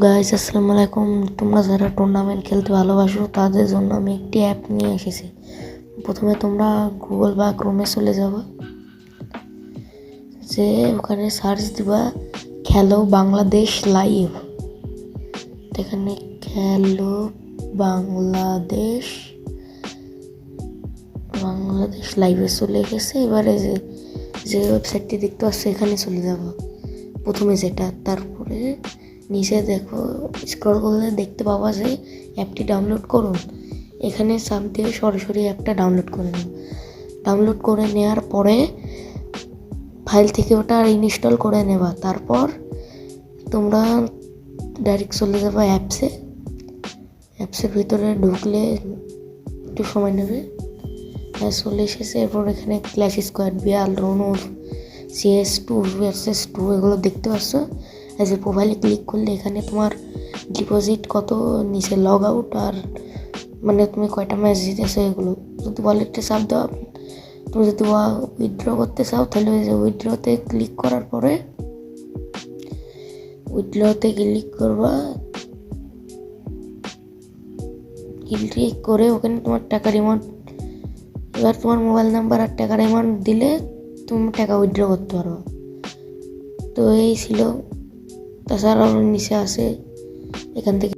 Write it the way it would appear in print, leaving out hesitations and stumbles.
Guys আসসালামু আলাইকুম। তোমরা যারা টুর্নামেন্ট খেলতে ভালোবাসো তাদের জন্য আমি একটি অ্যাপ নিয়ে এসেছি। প্রথমে তোমরা গুগল বা ক্রোমে চলে যাবা, যে ওখানে সার্চ দিবা খেলো বাংলাদেশ লাইভ। এখানে খেলো বাংলাদেশ বাংলাদেশ লাইভে চলে গেছে। এবারে যে ওয়েবসাইটটি দেখতে পাচ্ছ এখানে চলে যাবো প্রথমে যেটা, তারপরে নিচে দেখো স্ক্রল করলে দেখতে পাওয়া যায় অ্যাপটি ডাউনলোড করুন। এখানে চাপ দিয়ে সরাসরি অ্যাপটা ডাউনলোড করে নিন। ডাউনলোড করে নেওয়ার পরে ফাইল থেকে ওটা ইনস্টল করে নেবা। তারপর তোমরা ডাইরেক্ট চলে যাবা অ্যাপসের ভিতরে ঢুকলে একটু সময় নেবে। চলে এসেছে। এরপর এখানে ক্ল্যাশ স্কোয়াড, বিয়াল, রনুর, CS2 vs 2 এগুলো দেখতে পাচ্ছ। অ্যাজ এ প্রোফাইলে ক্লিক করলে এখানে তোমার ডিপোজিট কত, নিচে লগ আউট, আর মানে তুমি কয়টা ম্যাচ জিতেছো এগুলো। যদি ওয়ালেটে চাপ দাও, তুমি যদি উইথড্র করতে চাও তাহলে উইথড্রতে ক্লিক করার পরে উইথড্রতে ক্লিক করবা। ক্লিক করে ওখানে তোমার টাকার অ্যামাউন্ট, এবার তোমার মোবাইল নাম্বার আর টাকার অ্যামাউন্ট দিলে তুমি টাকা উইথড্র করতে পারো। তো এই ছিল। তাছাড়াও নিচে আছে এখান থেকে